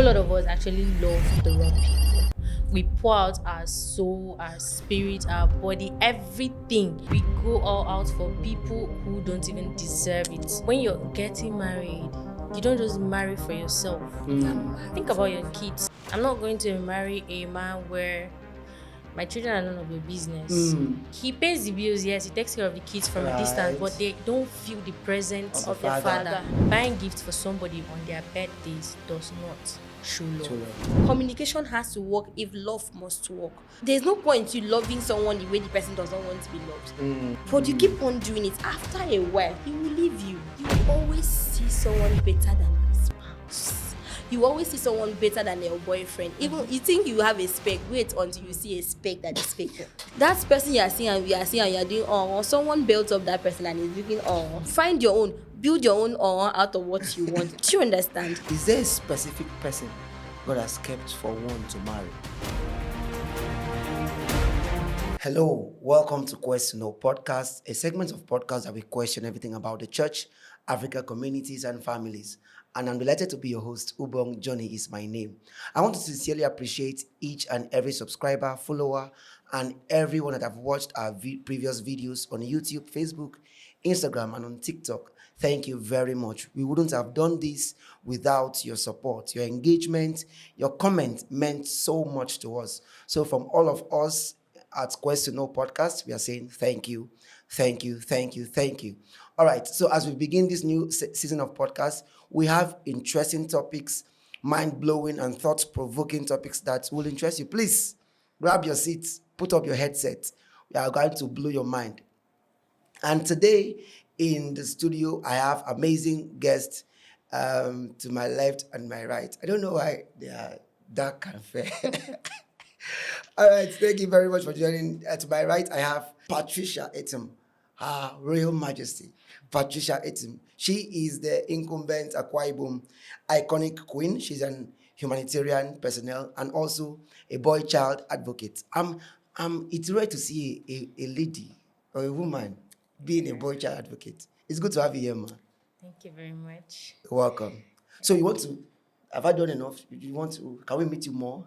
lot of us actually love the wrong people. We pour out our soul, our spirit, our body, everything. We go all out for people who don't even deserve it. When you're getting married, you don't just marry for yourself. Think about your kids. I'm not going to marry a man where my children are none of your business. He pays the bills, yes, he takes care of the kids from a distance, but they don't feel the presence of their father. Buying gifts for somebody on their birthdays does not show love. Communication has to work if love must work. There's no point you loving someone the way the person doesn't want to be loved. But you keep on doing it, after a while, he will leave you. You will always see someone better than your spouse. You always see someone better than your boyfriend. Even you think you have a speck, wait until you see a speck that is fake. That person you are seeing and we are seeing and you are doing someone built up that person and is looking find your own, build your own out of what you want. Do you understand? Is there a specific person God has kept for one to marry? Hello, welcome to Quest to Know podcast, a segment of podcast that we question everything about the church, Africa communities, and families. And I'm delighted to be your host. Ubong Johnny is my name. I want to sincerely appreciate each and every subscriber, follower, and everyone that have watched our previous videos on YouTube, Facebook, Instagram, and on TikTok. Thank you very much. We wouldn't have done this without your support. Your engagement, your comment meant so much to us. So from all of us at Quest to Know podcast, we are saying thank you, thank you, thank you, thank you. All right, so as we begin this new season of podcasts, we have interesting topics, mind-blowing and thought-provoking topics that will interest you. Please grab your seats, put up your headset. We are going to blow your mind. And today in the studio, I have amazing guests to my left and my right. I don't know why they are dark and fair. All right, thank you very much for joining. To my right, I have Patricia Etim, Her Royal Majesty. Patricia Etim. She is the incumbent Akwa Ibom iconic queen. She's an humanitarian personnel and also a boy child advocate. It's rare to see a lady or a woman being a boy child advocate. It's good to have you here, ma. Thank you very much. You're welcome. So you want to, have I done enough? You want to, can we meet you more?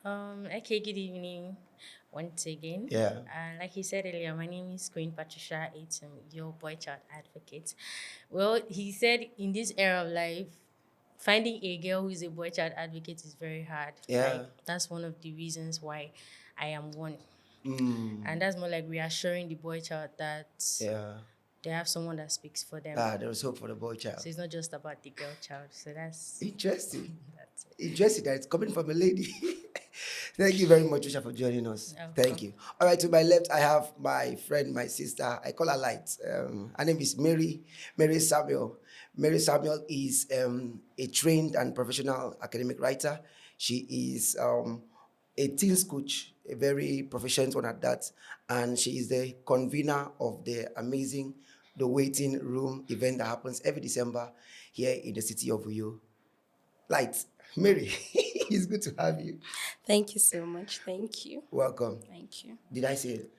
Okay, good evening once again. Yeah. Like you said earlier, my name is Queen Patricia Aitum, your boy child advocate. Well, he said in this era of life, finding a girl who is a boy child advocate is very hard. Yeah. Like, that's one of the reasons why I am one. And that's more like reassuring the boy child that they have someone that speaks for them. There is hope for the boy child. So it's not just about the girl child. So that's Interesting. That's it. Interesting that it's coming from a lady. Thank you very much, Trisha, for joining us. Thank you. All right, to my left, I have my friend, my sister. I call her Light. Her name is Mary Samuel. Mary Samuel is a trained and professional academic writer. She is a teens coach, a very proficient one at that. And she is the convener of the amazing The Waiting Room event that happens every December here in the city of Uyo. Light, Mary, it's good to have you. Thank you so much. Thank you. Welcome. Thank you. Did I say it?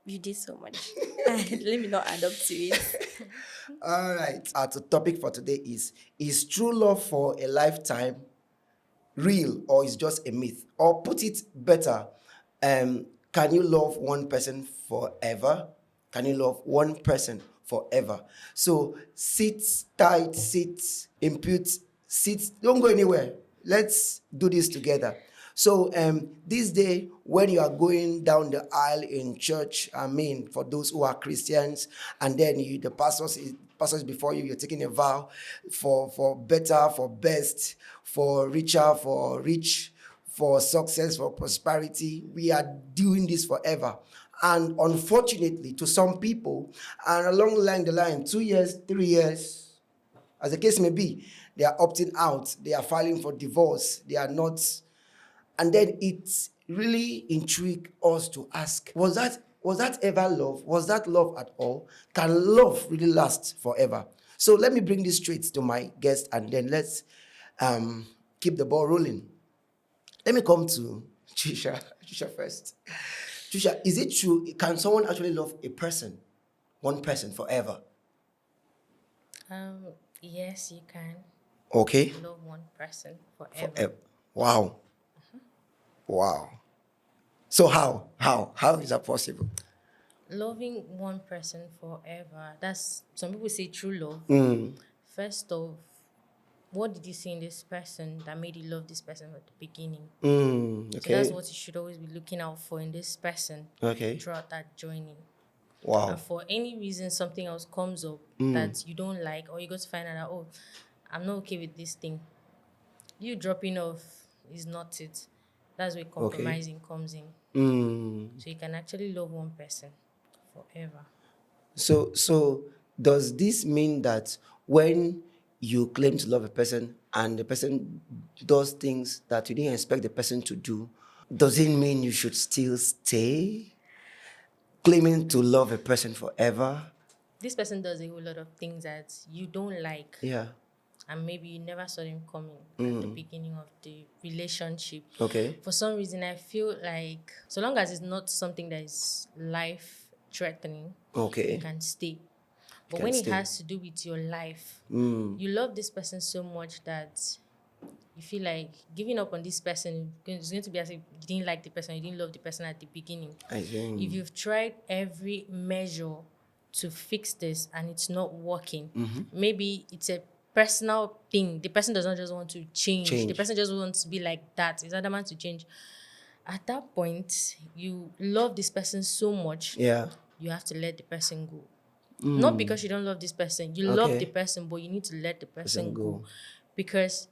You did so much. Let me not add up to it. All right. The topic for today is true love for a lifetime real or is just a myth? Or put it better, can you love one person forever? Can you love one person forever? So sit tight, impute, don't go anywhere. Let's do this together. So this day, when you are going down the aisle in church, for those who are Christians, and then the pastors before you, you're taking a vow for better, for best, for richer, for rich, for success, for prosperity. We are doing this forever. And unfortunately, to some people, and along the line, 2 years, 3 years, as the case may be, they are opting out. They are filing for divorce. They are not. And then it really intrigued us to ask, was that ever love? Was that love at all? Can love really last forever? So let me bring this straight to my guest, and then let's keep the ball rolling. Let me come to Trisha first. Trisha, is it true? Can someone actually love one person forever? Yes, you can. Okay. Love one person forever. Wow. Wow. So how is that possible? Loving one person forever. That's some people say true love. First off, what did you see in this person that made you love this person at the beginning? So that's Okay. what you should always be looking out for in this person Okay. throughout that journey. Wow. And for any reason something else comes up that you don't like, or you go to find out that, oh, I'm not okay with this thing, you dropping off is not it. That's where compromising comes in. So you can actually love one person forever. So does this mean that when you claim to love a person and the person does things that you didn't expect the person to do, does it mean you should still stay claiming to love a person forever? This person does a whole lot of things that you don't like, Yeah. and maybe you never saw them coming at the beginning of the relationship. Okay. For some reason, I feel like so long as it's not something that is life threatening, Okay. you can stay. But can when stay. it has to do with your life, you love this person so much that you feel like giving up on this person is going to be as if you didn't like the person, you didn't love the person at the beginning. I think. If you've tried every measure to fix this and it's not working, maybe it's a personal thing. The person does not just want to change. The Change. person just wants to be like that. It's adamant to change. At that point, you love this person so much, Yeah. you have to let the person go. Not because you don't love this person. You love Okay. the person, but you need to let the person go. go. Because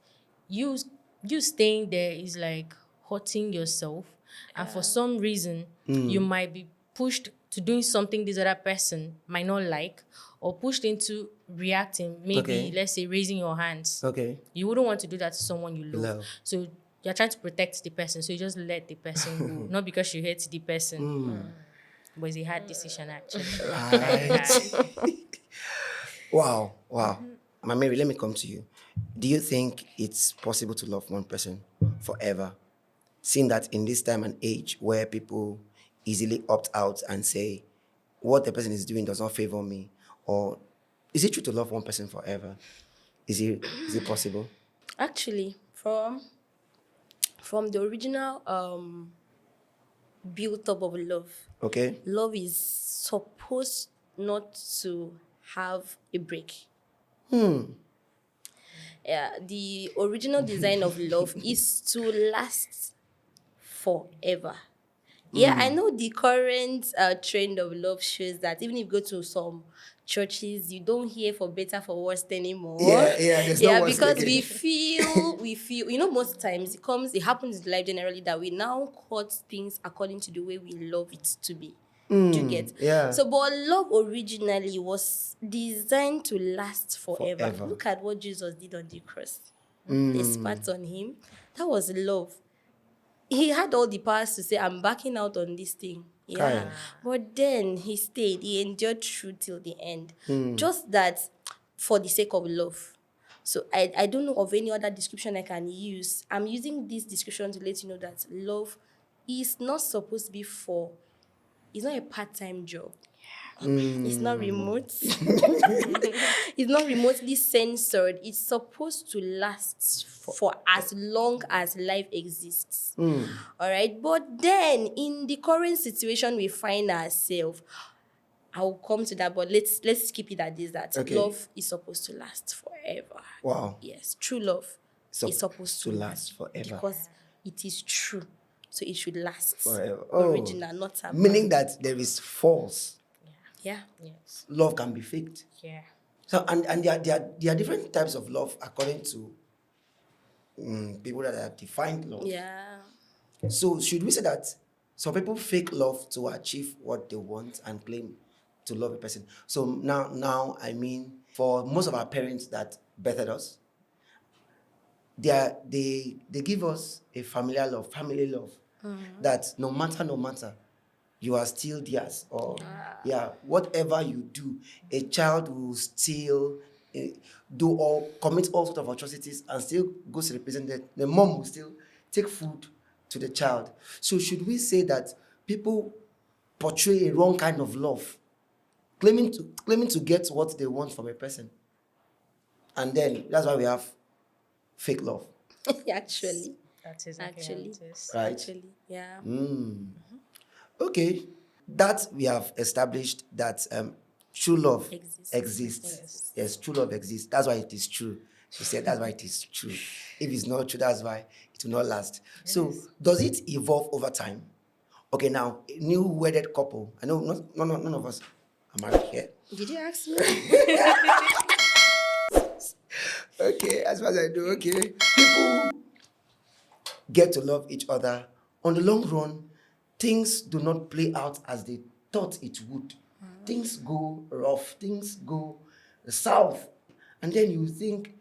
you staying there is like hurting yourself. And for some reason, you might be pushed to doing something this other person might not like, or pushed into reacting, maybe, Okay. let's say, raising your hands. Okay. You wouldn't want to do that to someone you love. Love. So you're trying to protect the person. So you just let the person go. Not because you hate the person. But it's a hard decision, actually. Right. Wow. Wow. Mary, let me come to you. Do you think it's possible to love one person forever? Seeing that in this time and age where people easily opt out and say, what the person is doing does not favor me, or is it true to love one person forever? Is it possible? Actually, from the original build up of love, Okay. love is supposed not to have a break. Yeah, the original design of love is to last forever. Yeah, I know the current trend of love shows that even if you go to some churches, you don't hear for better for worse anymore. Yeah, there's no worse because again. we feel, most times it happens in life generally that we now cut things according to the way we love it to be. Do you get? Yeah. So, but love originally was designed to last forever. Forever. Look at what Jesus did on the cross. They spat on him. That was love. He had all the powers to say, I'm backing out on this thing. Yeah. Kai. But then he stayed. He endured through till the end. Just that for the sake of love. So I don't know of any other description I can use. I'm using this description to let you know that love is not supposed to be it's not a part-time job. It's not remote. It's not remotely censored. It's supposed to last for as long as life exists. All right. But then, in the current situation we find ourselves, I'll come to that. But let's keep it at this: that Okay. love is supposed to last forever. Wow. Yes, true love is supposed to last forever. because it is true. So it should last Forever. Original, not a Meaning that there is false. Yeah. Yes. Love can be faked. Yeah. So and there are different types of love according to people that have defined love. Yeah. So should we say that some people fake love to achieve what they want and claim to love a person? So now I mean, for most of our parents that birthed us, they give us a familiar love, family love, that no matter, you are still theirs, or whatever you do, a child will still commit all sorts of atrocities and still goes to represent it. The mom will still take food to the child. So should we say that people portray a wrong kind of love, claiming to get what they want from a person, and then that's why we have fake love? Actually. That's exactly how Actually, it is. right? actually, yeah. Okay, that we have established that true love exists. Exists. Yes, true love exists. That's why it is true. She said that's why it is true. If it's not true, that's why it will not last. So, does it evolve over time? Okay, now, a new wedded couple. I know none of us are married here. Did you ask me? Okay, as far as I do, okay. People get to love each other. On the long run, things do not play out as they thought it would. Things go rough, things go south. And then you think,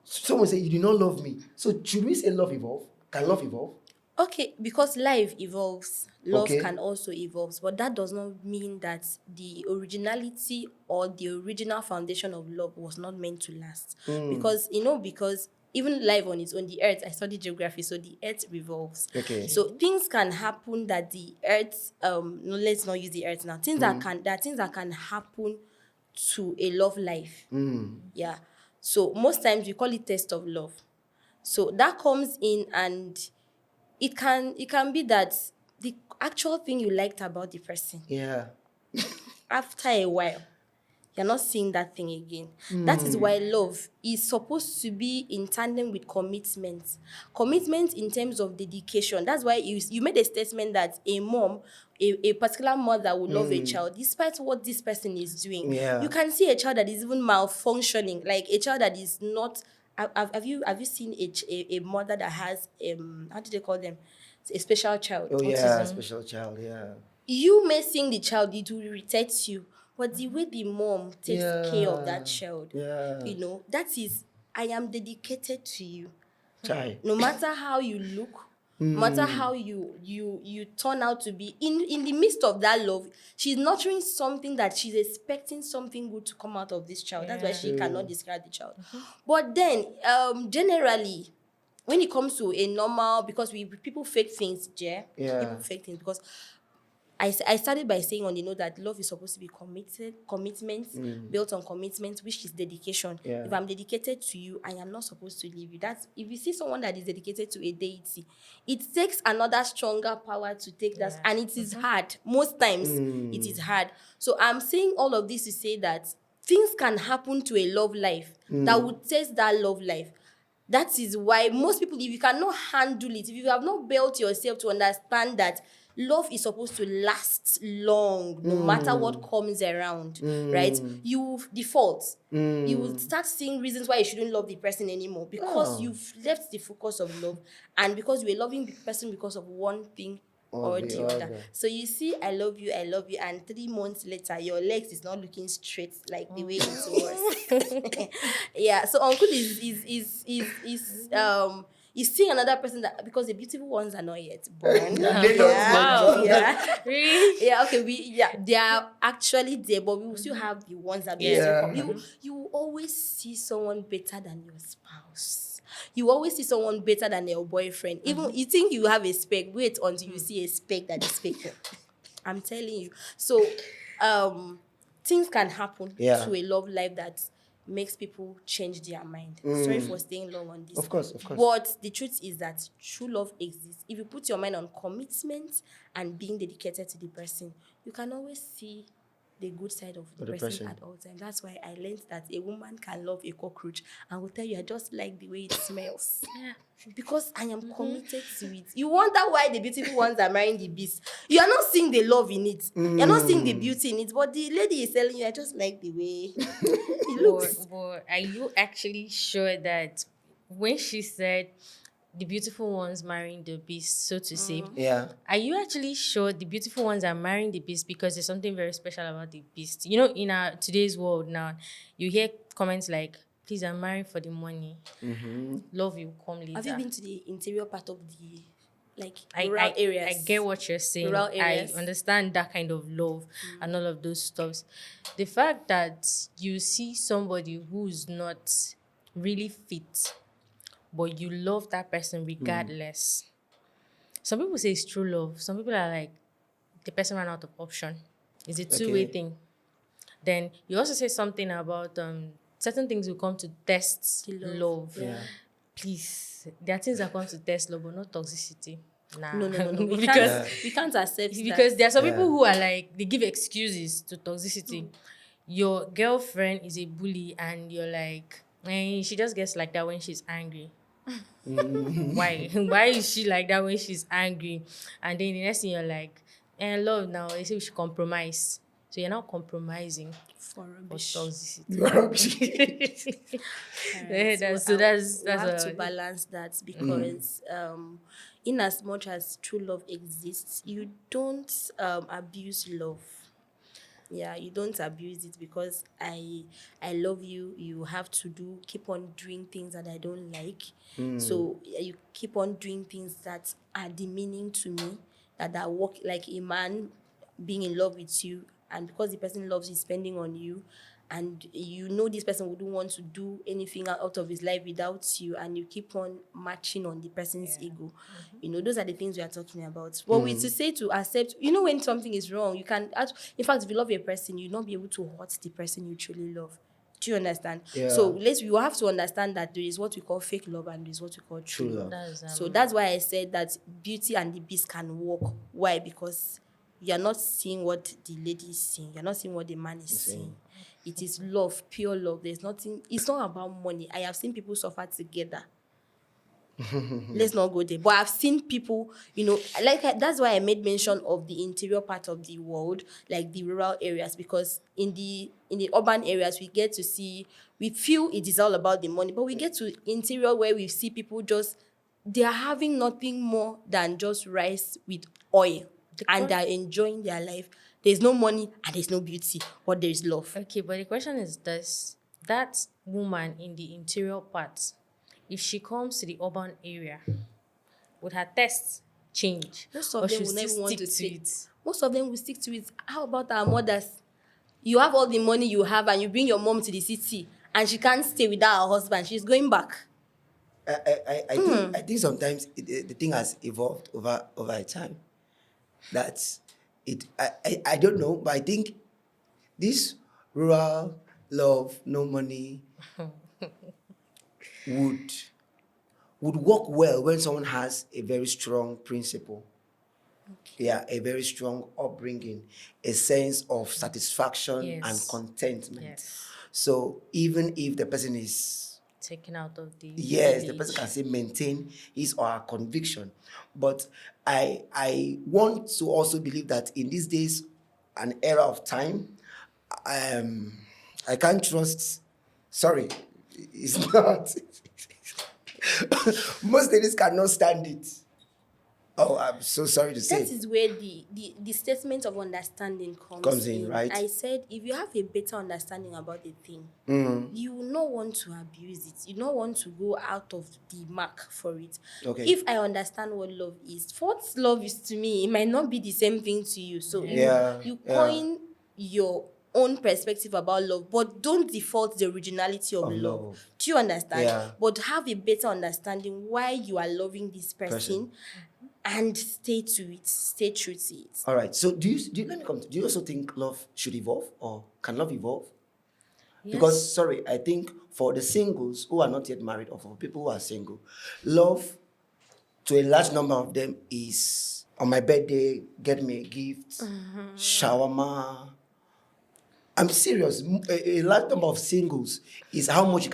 someone say, you do not love me. So should we say love evolve? Can love evolve? Okay, because life evolves, love Okay. can also evolve, but that does not mean that the originality or the original foundation of love was not meant to last. Because even life on its own, the earth, I studied geography, so the earth revolves. Okay. So things can happen that the earth, no, let's not use the earth now. Things that can happen to a love life. Yeah. So most times we call it test of love. So that comes in, and it can be that the actual thing you liked about the person, Yeah. after a while, you're not seeing that thing again. That is why love is supposed to be in tandem with commitment. Commitment in terms of dedication. That's why you made a statement that a mom, a particular mother will love a child despite what this person is doing. Yeah. You can see a child that is even malfunctioning, like a child that is not. Have you seen a mother that has how do they call them? A special child. Oh, yeah, Autism. special child, yeah. You may sing the child, it will irritate you, but the way the mom takes care of that child, Yeah. that is, I am dedicated to you. Chai. No matter how you look, no matter how you turn out to be, in the midst of that love, she's nurturing something that she's expecting something good to come out of this child. That's why she cannot discard the child. But then, generally, when it comes to a normal, because people fake things, Yeah. people fake things because I started by saying on the note that love is supposed to be commitment, built on commitment, which is dedication. Yeah. If I'm dedicated to you, I am not supposed to leave you. That's if you see someone that is dedicated to a deity, it takes another stronger power to take that, and it is hard. Most times, it is hard. So I'm saying all of this to say that things can happen to a love life that would test that love life. That is why most people, if you cannot handle it, if you have not built yourself to understand that love is supposed to last long, no matter what comes around, right? You default. You will start seeing reasons why you shouldn't love the person anymore because you've left the focus of love, and because you were loving the person because of one thing or the other. So you see, I love you, and 3 months later, your legs is not looking straight like the way it was. Yeah. So uncle is seeing another person that, because the beautiful ones are not yet born. They don't Wow. Yeah. Really? Yeah. Okay. They are actually there, but we will still have the ones that will still come. You will always see someone better than your spouse. You always see someone better than your boyfriend. Even you think you have a speck, wait until you see a speck that is speck. I'm telling you. So, things can happen to a love life that makes people change their mind. Sorry for staying long on this. Of course. But the truth is that true love exists. If you put your mind on commitment and being dedicated to the person, you can always see the good side of the person at all times. That's why I learned that a woman can love a cockroach and will tell you, I just like the way it smells. Yeah. Because I am committed to it. You wonder why the beautiful ones are marrying the beast. You are not seeing the love in it. You're not seeing the beauty in it. But the lady is telling you, I just like the way it looks. But are you actually sure that when she said the beautiful ones marrying the beast, so to say, are you actually sure the beautiful ones are marrying the beast because there's something very special about the beast? You know, in our today's world now, you hear comments like, please, I'm marrying for the money. Love will come later. Have you been to the interior part of the rural areas? I get what you're saying. Rural areas. I understand that kind of love and all of those stuffs. The fact that you see somebody who's not really fit, but you love that person regardless. Some people say it's true love. Some people are like, the person ran out of option. It's a two-way thing. Then you also say something about certain things will come to test love. Yeah. please, there are things that come to test love, but not toxicity. Nah, No. We can't. because We can't accept because there are that. some people who are like they give excuses to toxicity. Your girlfriend is a bully, and you're like, she just gets like that when she's angry. Why? Why is she like that when she's angry? And then the next thing you're like, love now. They say we should compromise. So you're not compromising For for rubbish. toxicity. Alright, That's we have to what. balance that because in as much as true love exists, you don't abuse love. Yeah, you don't abuse it because I love you. You have to keep on doing things that I don't like. So you keep on doing things that are demeaning to me, that work like a man being in love with you, and because the person loves you, spending on you, and you know this person wouldn't want to do anything out of his life without you, and you keep on matching on the person's ego. Those are the things we are talking about. But we to say to accept, when something is wrong, you can in fact, if you love a person, you'll not be able to hurt the person you truly love. Do you understand? Yeah. So you have to understand that there is what we call fake love and there is what we call true True love. love. So that's why I said that Beauty and the Beast can work. Why? Because you're not seeing what the lady is seeing. You're not seeing what the man is seeing. It is love, pure love. There's nothing. It's not about money. I have seen people suffer together. Let's not go there. But I've seen people, that's why I made mention of the interior part of the world, like the rural areas, because in the urban areas we feel it is all about the money, but we get to interior where we see people they are having nothing more than just rice with oil, and they're enjoying their life. There's no money and there's no beauty, but there's love. Okay, but the question is this: that woman in the interior part, if she comes to the urban area, would her test change? Most of Or them she'll will still never want to stick to take. it? Most of them will stick to it. How about our mothers? You have all the money you have, and you bring your mom to the city, and she can't stay without her husband. She's going back. I think sometimes the thing has evolved over a time. That's it. I don't know, but I think this rural love, no money, would work well when someone has a very strong principle. Yeah, a very strong upbringing, a sense of satisfaction and Yes. contentment. Yes. So even if the person is, Taken out of the yes, the village. person can still maintain his or her conviction. But I want to also believe that in these days, an era of time, I can't trust. Sorry, it's not. Most ladies cannot stand it. Oh, I'm so sorry to say. That is where the statement of understanding Comes in, right? I said, if you have a better understanding about the thing, you will not want to abuse it. You don't want to go out of the mark for it. Okay. If I understand what love is, what love is to me, it might not be the same thing to you. So you coin your own perspective about love, but don't default the originality of love. Do you understand? Yeah. But have a better understanding why you are loving this person. And stay to it. Stay true to it. All right. So do you also think love should evolve, or can love evolve? Yes. Because sorry, I think for the singles who are not yet married, or for people who are single, love to a large number of them is on my birthday, get me a gift, shawarma. I'm serious. A large number of singles is how much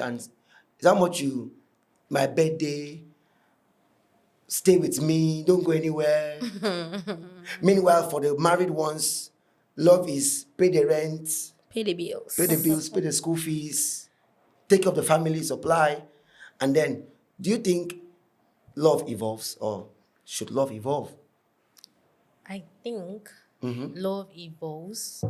my birthday, stay with me, don't go anywhere. Meanwhile, for the married ones, love is pay the rent, Pay the bills. pay the bills, pay the school fees, take care of the family supply. And then, do you think love evolves, or should love evolve? I think love evolves,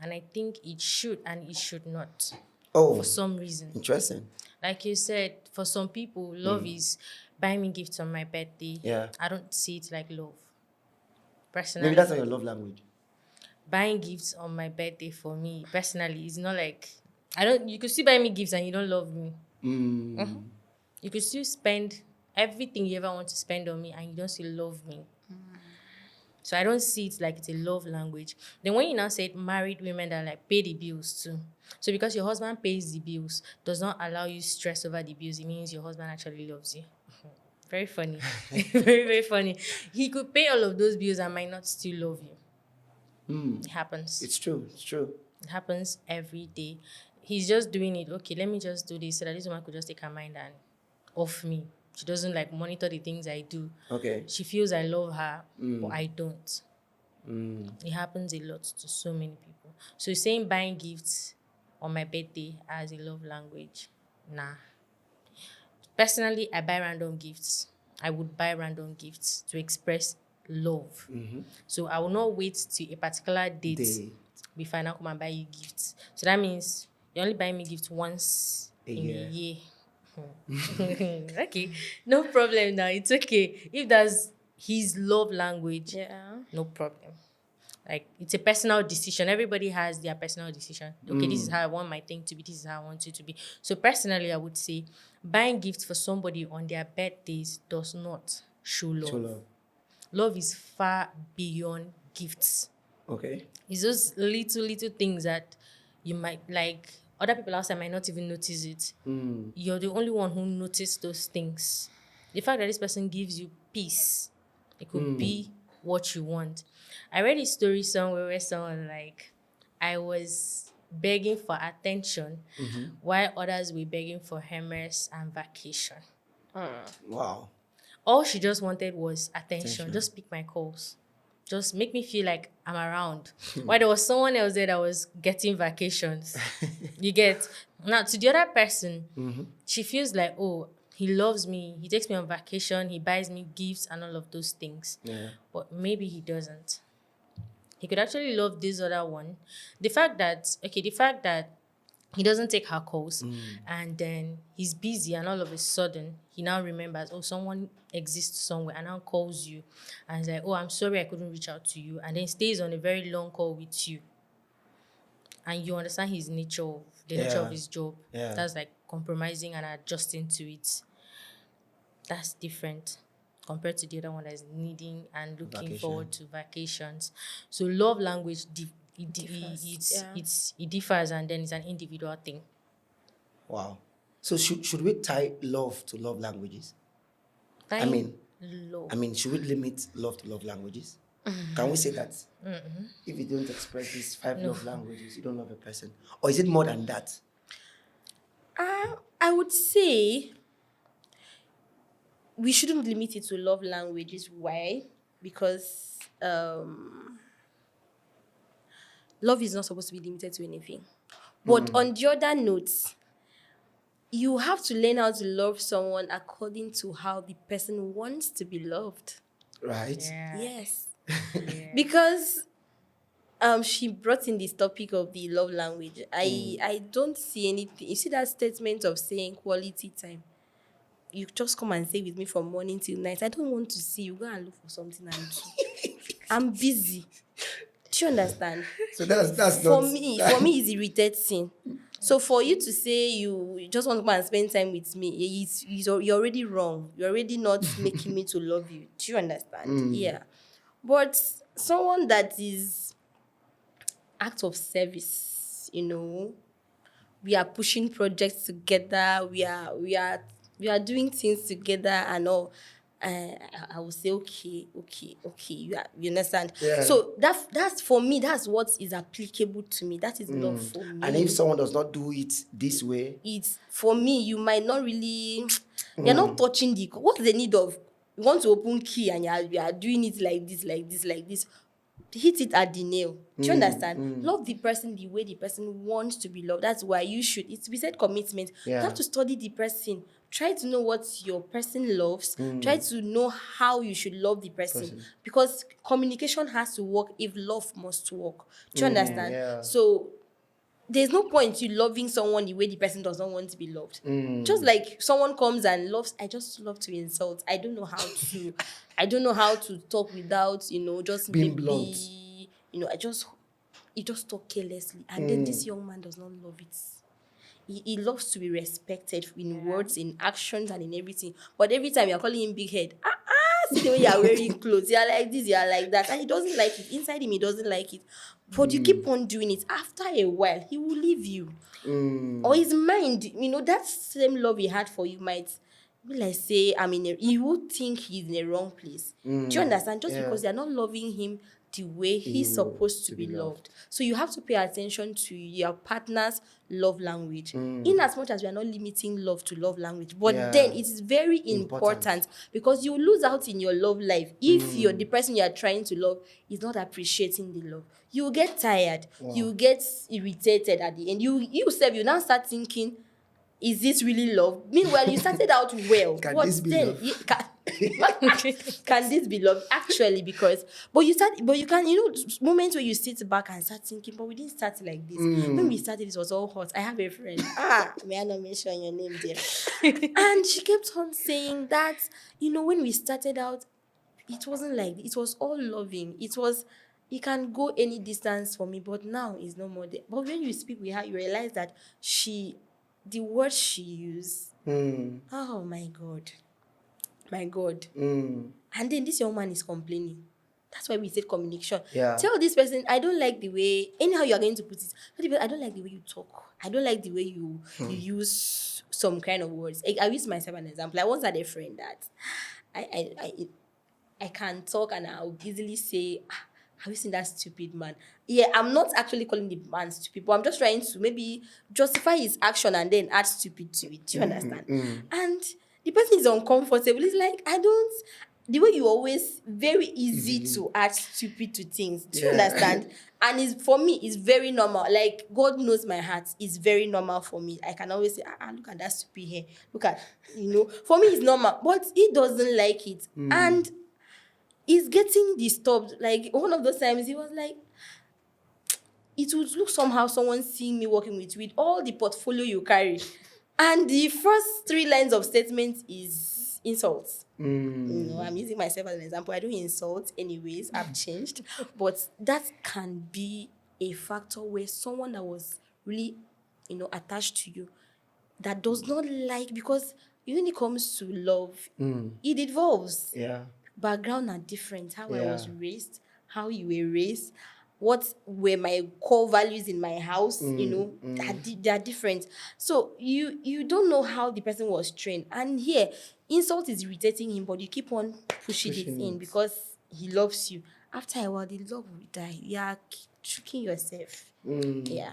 and I think it should and it should not. Oh, For some reason. interesting. Like you said, for some people, love is buying me gifts on my birthday. Yeah. I don't see it like love. Personally. Maybe that's not your love language. Buying gifts on my birthday for me, personally, is not like you could still buy me gifts and you don't love me. You could still spend everything you ever want to spend on me and you don't still love me. So I don't see it like it's a love language. Then when you now said married women that like pay the bills too. So because your husband pays the bills does not allow you stress over the bills, it means your husband actually loves you. Very funny. Very, very funny. He could pay all of those bills and might not still love you. It happens. It's true. It's true. It happens every day. He's just doing it. Okay, let me just do this so that this woman could just take her mind and off me. She doesn't like monitor the things I do. Okay. She feels I love her, but I don't. It happens a lot to so many people. So saying buying gifts on my birthday as a love language, nah. Personally, I buy random gifts. I would buy random gifts to express love. So I will not wait to a particular date before I now come and buy you gifts. So that means you only buy me gifts once in a year. Okay, no problem now. It's okay. If that's his love language, no problem. Like, it's a personal decision. Everybody has their personal decision. Okay, this is how I want my thing to be. This is how I want it to be. So personally, I would say buying gifts for somebody on their birthdays does not show love. Show love. Love is far beyond gifts. Okay. It's those little things that you might like. Other people outside might not even notice it. You're the only one who noticed those things. The fact that this person gives you peace, it could be what you want. I read a story somewhere where someone like, I was begging for attention while others were begging for Hermes and vacation. Wow. All she just wanted was attention. Just pick my calls. Just make me feel like I'm around. While there was someone else there that was getting vacations. You get? Now, to the other person, she feels like, oh, he loves me. He takes me on vacation. He buys me gifts and all of those things. Yeah. But maybe he doesn't. He could actually love this other one. The fact that he doesn't take her calls and then he's busy and all of a sudden he now remembers, oh, someone exists somewhere and now calls you and is like, oh, I'm sorry I couldn't reach out to you, and then stays on a very long call with you. And you understand his nature of his job. Yeah. That's like compromising and adjusting to it. That's different compared to the other one that is needing and looking forward to vacations. So love language it differs, and then it's an individual thing. Wow. So should we tie love to love languages? I mean, should we limit love to love languages? Can we say that? If you don't express these 5 love languages, you don't love a person? Or is it more than that? I would say we shouldn't limit it to love languages. Why? Because love is not supposed to be limited to anything. But on the other note, you have to learn how to love someone according to how the person wants to be loved. Right? Yeah. Yes. Because she brought in this topic of the love language. I don't see anything. You see that statement of saying quality time. You just come and stay with me from morning till night. I don't want to see you. Go and look for something and do. I'm busy. Do you understand? So that's for not... me, it's irritating. So for you to say you just want to come and spend time with me, you're already wrong. You're already not making me to love you. Do you understand? Yeah. But someone that is act of service, we are pushing projects together. We are doing things together and all. I will say, okay. You understand? Yeah. So that's for me. That's what is applicable to me. That is love for me. And if someone does not do it this way, It's for me. You might not really. You're not touching the. What's the need of? You want to open key and you are doing it like this. Hit it at the nail. Do you understand? Love the person the way the person wants to be loved. That's why you should. It's we said commitment. Yeah. You have to study the person. Try to know what your person loves. Try to know how you should love the person. Because communication has to work if love must work. Do you understand? Yeah. So there's no point you loving someone the way the person does not want to be loved. Just like someone comes and loves, I just love to insult. I don't know how to talk without, just being maybe, blunt. you just talk carelessly. And then this young man does not love it. He loves to be respected in words, in actions, and in everything. But every time you're calling him big head, see the way you are wearing clothes. You are like this, you are like that. And he doesn't like it. Inside him, he doesn't like it. But you keep on doing it. After a while, he will leave you. Or his mind, that same love he had for you might be like, say, he would think he's in a wrong place. Do you understand? Just because you're not loving him the way he's supposed to be loved. So you have to pay attention to your partner's love language. In as much as we are not limiting love to love language, but then it is very important because you lose out in your love life if the person you are trying to love is not appreciating the love. You will get tired. You will get irritated at the end. You yourself, you now start thinking, is this really love? Meanwhile, you started out well. Can But this be then, love? can this be love? Actually, because you can, moments where you sit back and start thinking, but we didn't start like this. When we started, it was all hot. I have a friend. May I not mention your name there? And she kept on saying that, when we started out, it wasn't like it was all loving. It was, you can go any distance for me, but now it's no more there. But when you speak with her, you realize that the words she used, oh my God. My God. And then this young man is complaining. That's why we said communication. Yeah. Tell this person, I don't like the way, anyhow you are going to put it, I don't like the way you talk. I don't like the way you use some kind of words. I use myself an example. I once had a friend that I can talk and I'll easily say, have you seen that stupid man? Yeah, I'm not actually calling the man stupid, but I'm just trying to maybe justify his action and then add stupid to it. Do you understand? And the person is uncomfortable. It's like, the way you always, very easy to add stupid to things. Do you understand? And for me, it's very normal. Like, God knows my heart. It's very normal for me. I can always say, look at that stupid hair. Look at, for me, it's normal. But he doesn't like it. And he's getting disturbed. Like, one of those times, he was like, it would look somehow someone seeing me working with all the portfolio you carry. And the first 3 lines of statement is insults. I'm using myself as an example. I don't insult anyways. I've changed. But that can be a factor where someone that was really, attached to you, that does not like, because when it comes to love, it evolves. Yeah. Background are different. How I was raised, how you were raised, what were my core values in my house, they are different. So you don't know how the person was trained. And here, insult is irritating him, but you keep on pushing it in because he loves you. After a while, the love will die. You are tricking yourself. Yeah.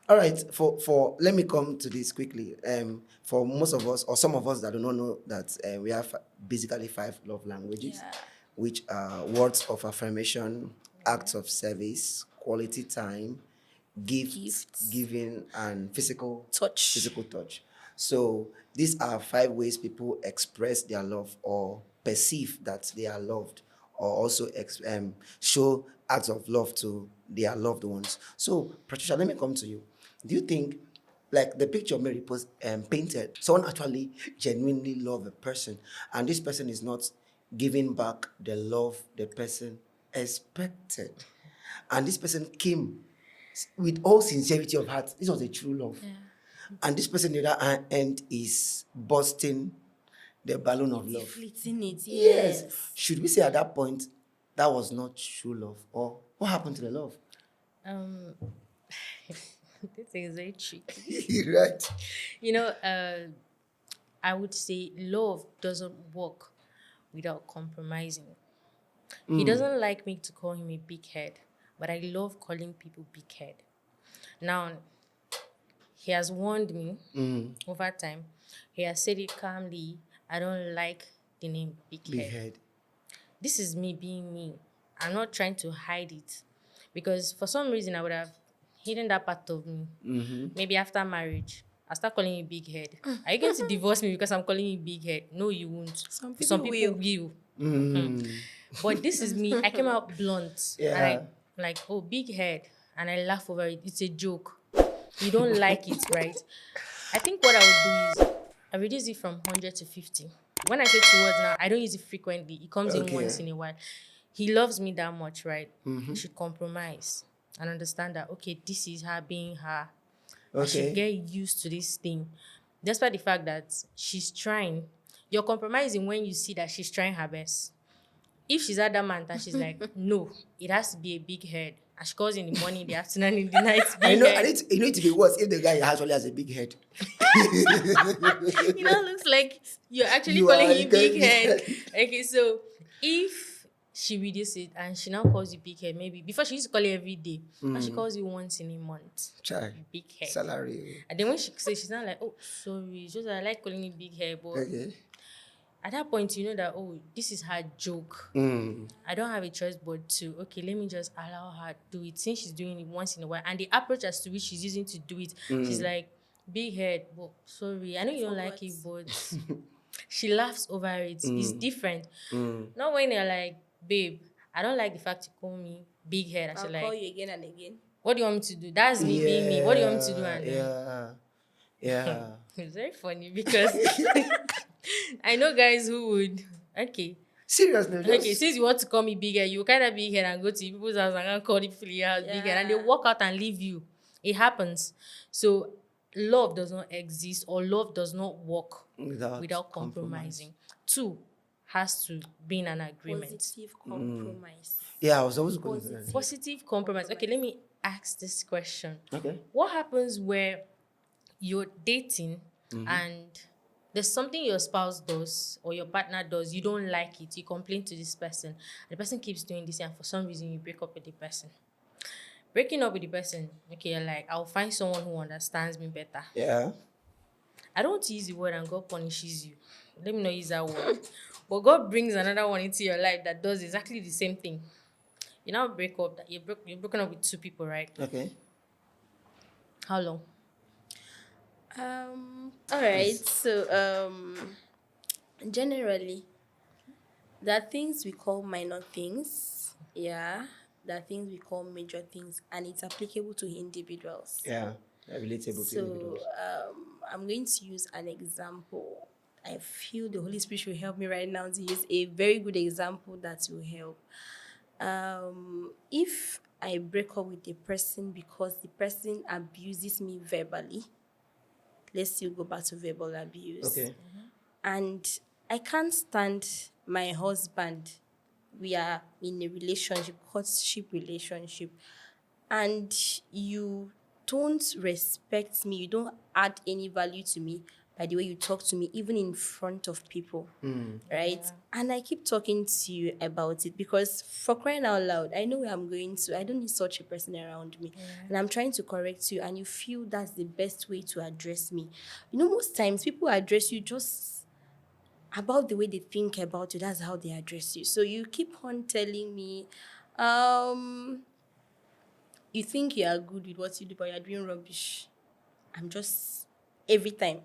All right, for let me come to this quickly. For most of us, or some of us that do not know that we have basically 5 love languages, which are words of affirmation, acts of service, quality time, gifts, giving, and physical touch. So these are 5 ways people express their love or perceive that they are loved, or also show acts of love to their loved ones. So, Patricia, let me come to you. Do you think, like the picture Mary painted, someone actually genuinely love a person, and this person is not giving back the love the person expected, and this person came with all sincerity of heart? This was a true love. And this person on the other end is busting the balloon of love. Deflating it, Yes. Should we say at that point that was not true love, or what happened to the love? This is very tricky. Right. I would say love doesn't work without compromising. He doesn't like me to call him a big head, but I love calling people big head. Now, he has warned me over time. He has said it calmly. I don't like the name big head. This is me being me. I'm not trying to hide it, because for some reason I would have hidden that part of me. Maybe after marriage, I start calling you big head. Are you going to divorce me because I'm calling you big head? No, you won't. Some people will. But this is me. I came out blunt. And I'm like, oh, big head. And I laugh over it. It's a joke. You don't like it, right? I think what I would do is I reduce it from 100 to 50. When I say 2 words now, I don't use it frequently. It comes in once in a while. He loves me that much, right? I should compromise and understand that, okay, this is her being her. I should get used to this thing. Despite the fact that she's trying. You're compromising when you see that she's trying her best. If she's adamant and she's like, no, it has to be a big head. And she calls in the morning, the afternoon, in the night, I big know, head. you know it to be worse if the guy actually has a big head. Looks like you're actually You calling are him calling big big head. head. Okay, so if she reduces it and she now calls you big head, maybe before she used to call you every day, now she calls you once in a month. Chai. Big head. Salary. And then when she says, she's not like, oh, sorry, it's just that I like calling you big head, but Okay. at that point, you know that, oh, this is her joke. I don't have a choice but to, okay, let me just allow her to do it since she's doing it once in a while. And the approach as to which she's using to do it, she's like, big head, but sorry, I know you don't like it, but she laughs over it. It's different. Not when you're like, babe, I don't like the fact you call me big head. I'll call you again and again. What do you want me to do? That's me being me. What do you want me to do? And Yeah. it's very funny because I know guys who would, okay, Seriously. okay, since you want to call me big head, you kind of big head and go to people's house and call the people house big head, and they walk out and leave you. It happens. So love does not exist, or love does not work without compromising. Two, has to be in an agreement. Positive compromise. Yeah, I was always going to that. Positive compromise. Okay, let me ask this question. Okay. What happens where you're dating and there's something your spouse does or your partner does, you don't like it, you complain to this person, and the person keeps doing this, and for some reason you break up with the person. Breaking up with the person, okay, you're like, I'll find someone who understands me better. Yeah. I don't want to use the word and God punishes you. Let me not use that word. But God brings another one into your life that does exactly the same thing. You now break up, that you're broken up with two people, right? Okay. How long? All right. So generally, there are things we call minor things. Yeah. There are things we call major things, and it's applicable to individuals. Yeah. Relatable to individuals. I'm going to use an example. I feel the Holy Spirit will help me right now to use a very good example that will help. If I break up with a person because the person abuses me verbally, let's still go back to verbal abuse. Okay. And I can't stand my husband. We are in a relationship, courtship relationship, and you don't respect me, you don't add any value to me by the way you talk to me, even in front of people, right? Yeah. And I keep talking to you about it because, for crying out loud, I know where I'm going to. I don't need such a person around me. Yeah. And I'm trying to correct you, and you feel that's the best way to address me. You know, most times people address you just about the way they think about you. That's how they address you. So you keep on telling me, you think you are good with what you do, but you're doing rubbish. I'm just, every time,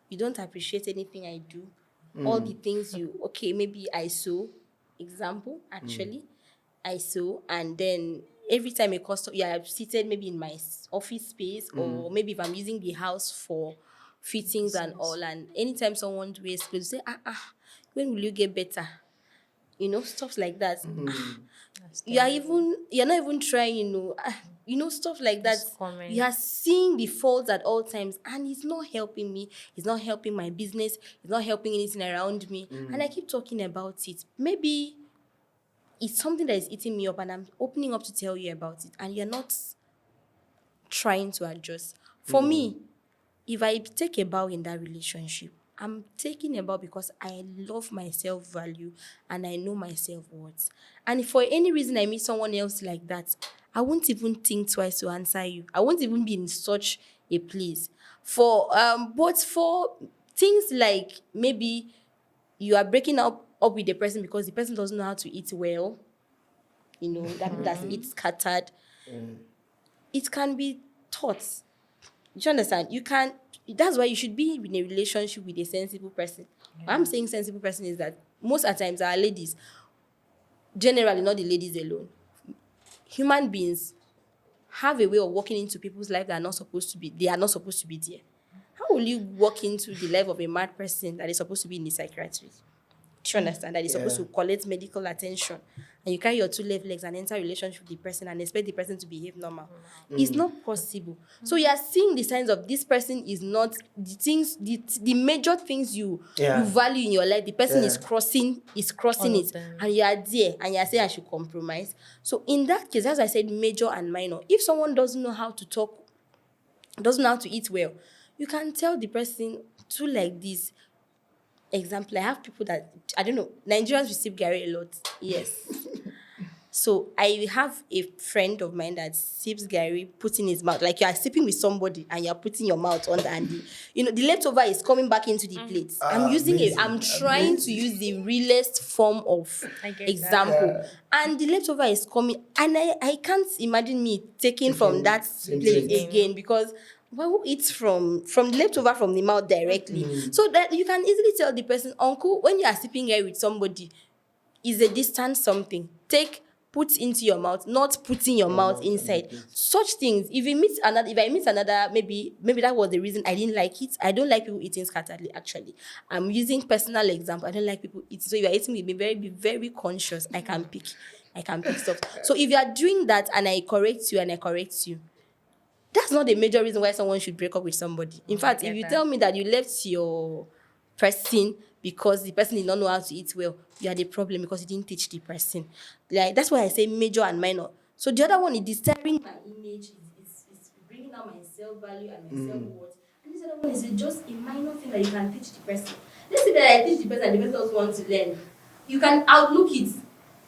you don't appreciate anything I do. All the things okay, maybe I sew, example, actually, I sew, and then every time a customer, you are seated maybe in my office space, or maybe if I'm using the house for fittings and all, and anytime someone wears clothes, say, when will you get better? You know, stuff like that. You're not even trying, stuff like that. You are seeing the faults at all times, and it's not helping me. It's not helping my business. It's not helping anything around me. And I keep talking about it. Maybe it's something that is eating me up, and I'm opening up to tell you about it, and you're not trying to adjust. For me, if I take a bow in that relationship, I'm taking a bow because I love my self-value and I know my self-worth. And if for any reason I meet someone else like that, I won't even think twice to answer you. I won't even be in such a place. But for things like maybe you are breaking up with the person because the person doesn't know how to eat well, that's it scattered. It can be taught. Do you understand? That's why you should be in a relationship with a sensible person. Yeah. What I'm saying sensible person is that most of the times our ladies, generally not the ladies alone, human beings have a way of walking into people's life that are not supposed to be there. How will you walk into the life of a mad person that is supposed to be in the psychiatry? Do you understand? That is supposed to collect medical attention. and you carry your two left legs and enter a relationship with the person and expect the person to behave normal. It's not possible. So you are seeing the signs of this person is not the things, the major things you value in your life. The person is crossing All of it, them. and you are there and you are saying I should compromise. So in that case, as I said, major and minor. If someone doesn't know how to talk, doesn't know how to eat well, you can tell the person to like this. Example, I have people that, I don't know, Nigerians receive Gary a lot. Yes. So I have a friend of mine that sips Gary, puts in his mouth. Like you are sipping with somebody and you're putting your mouth on the, and the leftover is coming back into the plate. I'm trying to use the realest form of example. And the leftover is coming, and I can't imagine me taking from that plate again, because who eats from the leftover from the mouth directly? So that you can easily tell the person, uncle, when you are sipping Gary with somebody, is a distant something. Put into your mouth, not putting your mouth inside. Such things. If I meet another, maybe that was the reason I didn't like it. I don't like people eating scatteredly, actually. I'm using personal example. I don't like people eating. So if you're eating with me, be very conscious. I can pick stuff. So if you are doing that and I correct you, that's not the major reason why someone should break up with somebody. In fact, if you tell me that you left your person because the person did not know how to eat well, you are the problem because you didn't teach the person. Like, that's why I say major and minor. So the other one is disturbing my image, is bringing down my self-value and my self-worth. And this other one is just a minor thing that you can teach the person. Let's say that I teach the person and the person also wants to learn. You can outlook it.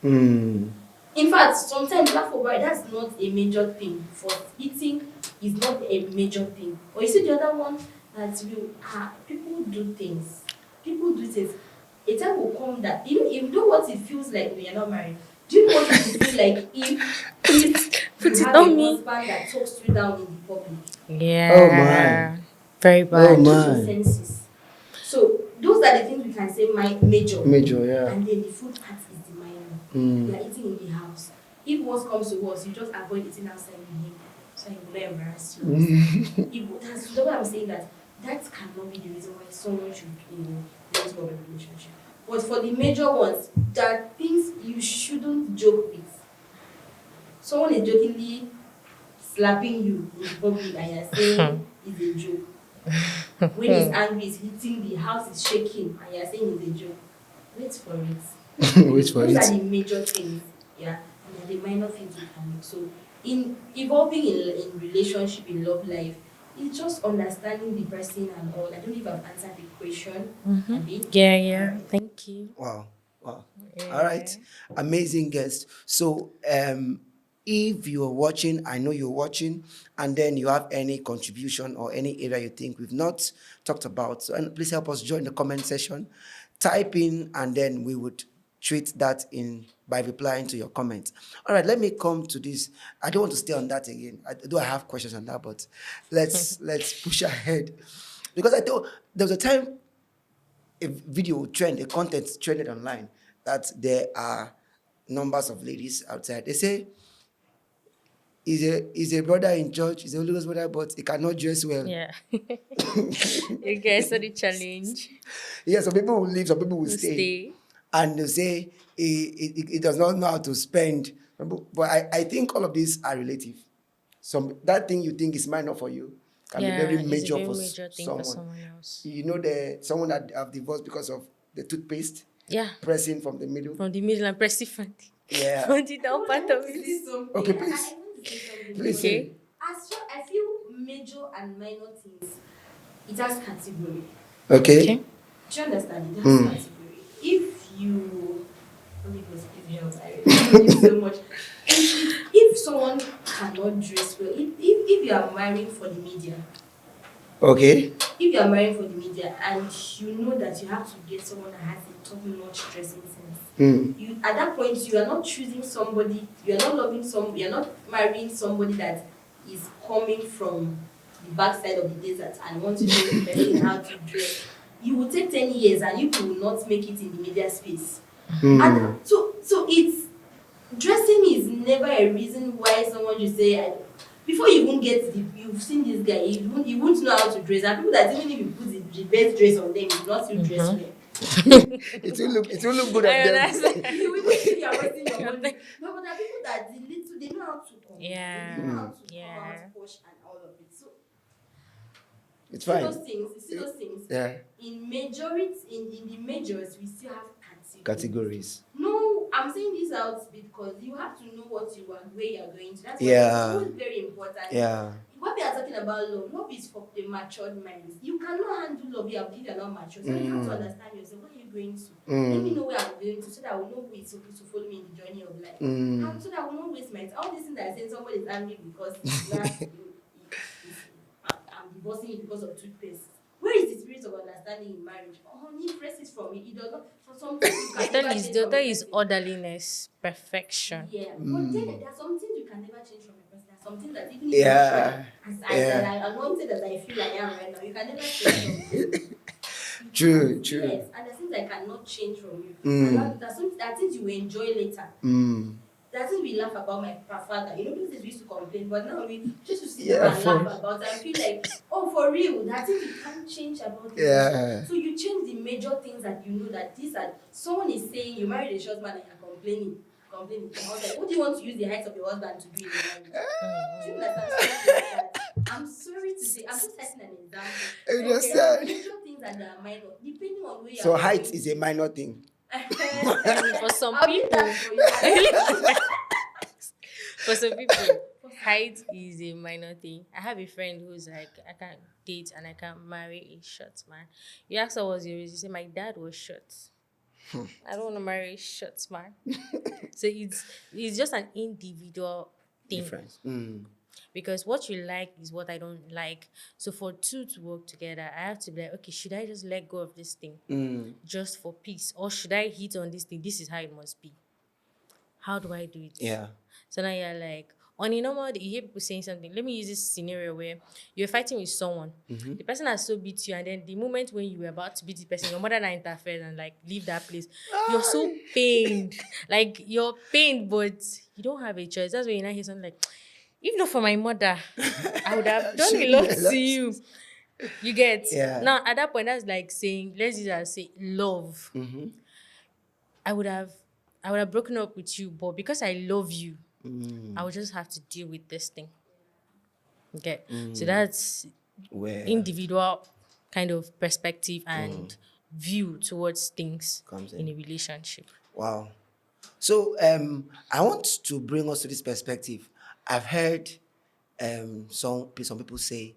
In fact, sometimes laugh over it, that's not a major thing. For eating is not a major thing. Or you see the other one that people do things. A time will come that you know what it feels like when you're not married. Do you know what it will feel like if Put you it have on a me. husband that talks you down in the public? Yeah. Oh my. Very bad. Lose your senses. So those are the things we can say major. Major, yeah. And then the food part is the minor. You are eating in the house. If worse comes to worse, you just avoid eating outside with him, so he will not embarrass you. That's why I'm saying that cannot be the reason why someone should let go of a relationship. But for the major ones, there are things you shouldn't joke with. Someone is jokingly slapping you in public and you're saying it's a joke. When he's angry, he's hitting, the house is shaking, and you're saying it's a joke. Wait for it. Wait for Those it. are the major things, yeah, and the minor things we can make. So, in evolving in relationship, in love life, it's just understanding the person and all. I don't know if I've answered the question. Abi? Yeah. Thank you. Wow. All Yeah. right. Amazing guest. So, if you're watching, I know you're watching, and then you have any contribution or any area you think we've not talked about, so, and please help us join the comment section. Type in, and then we would treat that in by replying to your comments. All right, let me come to this. I don't want to stay on that again. I have questions on that, but let's push ahead, because I thought there was a time a video trend, a content trended online that there are numbers of ladies outside. They say he's a brother in church, he's a Holy Ghost brother, but he cannot dress well. Yeah. You guys saw the challenge. Yeah, some people will leave, some people will Who stay. stay. And they say he does not know how to spend. But I think all of these are relative. That thing you think is minor for you can be very it's major, a very for major thing someone. for someone else. You know, someone that have divorced because of the toothpaste Yeah. pressing from the middle. From the middle and press it from Yeah. the down part of it. Okay, please. Please say. I feel major and minor things, it has category. Okay. Do you understand? It has category. If you, Holy Ghost, please help. I really love you so much. If someone cannot dress well, if you are marrying for the media, Okay. if you are marrying for the media and you know that you have to get someone that has a top-notch dressing sense, you at that point you are not choosing somebody, you are not you are not marrying somebody that is coming from the backside of the desert and wants to show the person how to dress. You will take 10 years and you will not make it in the media space. And so it's dressing is never a reason why someone should say, before you even you've seen this guy, you won't know how to dress. And people that even if you put the best dress on them, you not still dress well. It will look good on them. You will think you are wasting your money. No, but there are people that they know how to combine. Yeah. They know how to come Yeah. out posh and all of it. So It's see fine. those things. You see those things. Yeah. In majority, in the majors, we still have Categories. No, I'm saying this out because you have to know what you want, where you're going to. That's why Yeah. it's always very important. Yeah. When we are talking about love is for the matured minds. You cannot handle love if you're not mature. So you have to understand yourself. What are you going to? Let me know where I'm going to so that I will know who is supposed to follow me in the journey of life. So that I will not waste my time. All these things that I say, somebody is angry because I'm divorcing you because of toothpaste. Where is the spirit of understanding in marriage? Oh, honey, press it from it. It does not. For some things you can never change The from a other is person. orderliness, perfection. Yeah, but then there are some things you can never change from a person. There are some things that even if Yeah. you try, as I anointed as I feel I am right now, you can never change from me. True. Yes, and there are things I cannot change from you. And there are things you will enjoy later. There are things we laugh about my father. You know, those days we used to complain, but now we just to sit down and laugh about and feel like, oh, for real, there are things you can't change about it. Yeah. So you change the major things that you know that these are. Someone is saying you married a short man and you're complaining. I was like, what do you want to use the height of your husband to do in the marriage? Do you understand something like that? I'm sorry to say, I'm just setting an example. I So, understand. there are major things and there are minor, depending on where you So are height going is a minor thing. For some I'll leave people, that for you. for some people, height is a minor thing. I have a friend who's like, I can't date and I can't marry a short man. You ask her what's your reason, she said, my dad was short. I don't want to marry a short man. So it's just an individual thing. Difference. Because what you like is what I don't like. So for two to work together, I have to be like, okay, should I just let go of this thing just for peace? Or should I hit on this thing? This is how it must be. How do I do it? Yeah. So now you're like, on a normal day, you hear people saying something. Let me use this scenario where you're fighting with someone. The person has so beat you, and then the moment when you were about to beat the person, your mother now interfered and like leave that place. You're so pained. Like you're pained, but you don't have a choice. That's when you now hear something like, if not for my mother, I would have done a lot to you. You get? Yeah. Now at that point, that's like saying, let's use it as say love. I would have broken up with you, but because I love you, I would just have to deal with this thing. Okay. So that's Where individual kind of perspective and view towards things Comes in in. a relationship. Wow. So I want to bring us to this perspective. I've heard some people say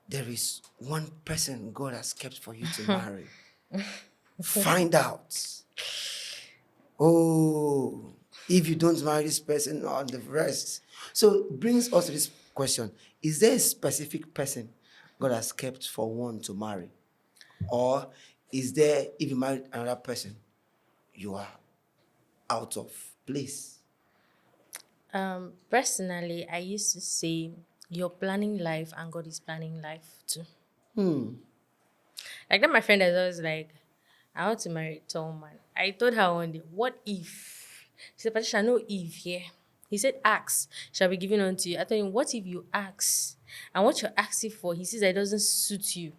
there is one person God has kept for you to marry. Find out. Oh, if you don't marry this person on the rest. So it brings us to this question. Is there a specific person God has kept for one to marry? Or is there, if you marry another person, you are out of place? Personally, I used to say you're planning life and God is planning life too. Like that, my friend is always like, I want to marry a tall man. I told her one day, what if? She said, Patricia, no if here. He said, ask shall be given unto you. I told him, what if you ask? And what you're asking for, he says that it doesn't suit you.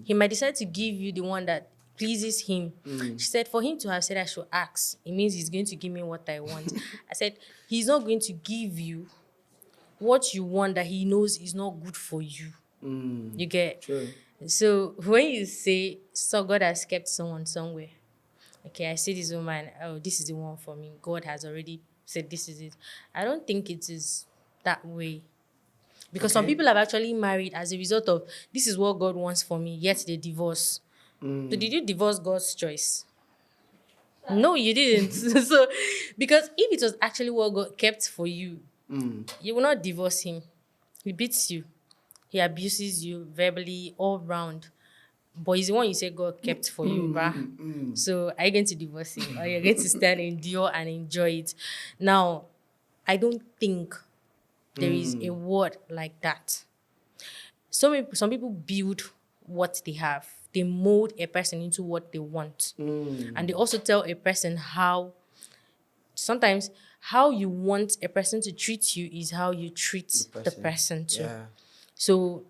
He might decide to give you the one that pleases him. She said, for him to have said I should ask, it means he's going to give me what I want. I said, he's not going to give you what you want that he knows is not good for you. You get? True. So when you say, so God has kept someone somewhere, okay, I see this woman, oh, this is the one for me. God has already said this is it. I don't think it is that way. Because some people have actually married as a result of, this is what God wants for me, yet they divorce. So did you divorce God's choice? No, you didn't. So, because if it was actually what God kept for you, you will not divorce him. He beats you. He abuses you verbally all round. But he's the one you say God kept for you, bruh. So are you going to divorce him? Or you're going to stand, endure, and enjoy it? Now, I don't think there is a word like that. Some people build what they have. They mold a person into what they want. And they also tell a person sometimes how you want a person to treat you is how you treat the person too. Yeah. So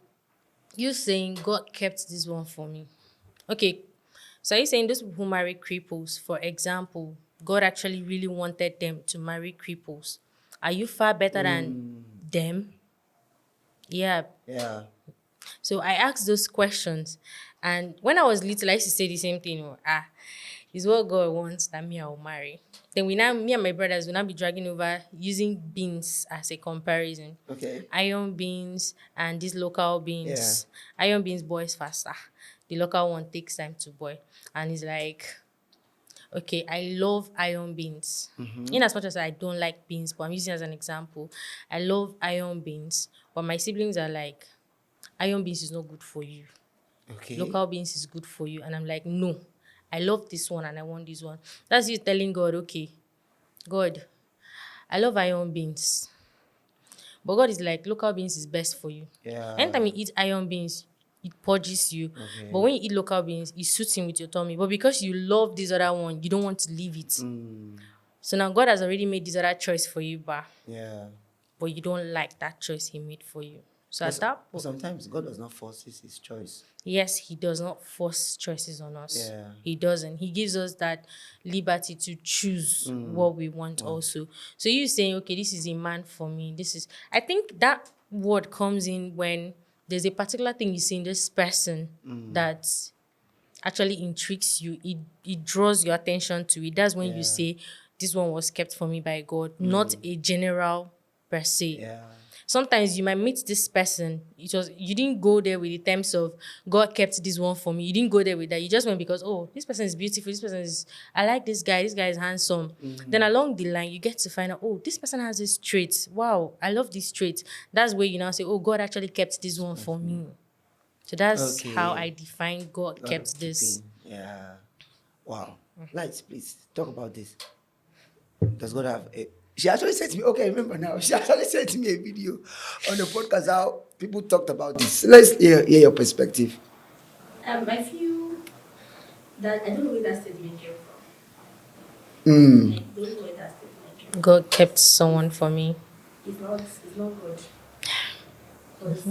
you saying God kept this one for me. Okay. So are you saying those people who marry cripples, for example, God actually really wanted them to marry cripples. Are you far better than them? Yeah. Yeah. So I asked those questions. And when I was little, I used to say the same thing. It's what God wants that me I will marry. Then me and my brothers will now be dragging over using beans as a comparison. Okay. Iron beans and these local Yeah. beans. Iron beans boils faster. The local one takes time to boil. And it's like, okay, I love iron beans. In as much as I don't like beans, but I'm using it as an example. I love iron beans, but my siblings are like, iron beans is not good for you. Okay. Local beans is good for you. And I'm like, no, I love this one and I want this one. That's you telling God, okay, God, I love iron beans. But God is like, local beans is best for you. Yeah. Anytime you eat iron beans, it purges you. Okay. But when you eat local beans, it suits in with your tummy. But because you love this other one, you don't want to leave it. So now God has already made this other choice for you, Yeah. but you don't like that choice He made for you. So But, at that but point, sometimes God does not force his choice. yes, He does not force choices on us. Yeah. He doesn't. He gives us that liberty to choose what we want also. So you saying, okay, this is a man for me. I think that word comes in when there's a particular thing you see in this person that actually intrigues you. It draws your attention to it. That's when you Yeah. say, this one was kept for me by God, not a general per se. Yeah. Sometimes you might meet this person. You didn't go there with the terms of God kept this one for me. You didn't go there with that. You just went because, oh, this person is beautiful. I like this guy. This guy is handsome. Then along the line, you get to find out, oh, this person has this trait. Wow, I love this trait. That's where you now say, oh, God actually kept this one for me. So that's how I Okay. define God God of kept this. keeping. Yeah. Wow. Lights, please talk about this. Does God have a? She actually said to me, okay, I remember now. She actually sent to me a video on the podcast how people talked about this. Let's hear your perspective. I feel that I don't know where that statement came from. Mm. I don't know where that statement came from. God kept someone for me. It's not good. Because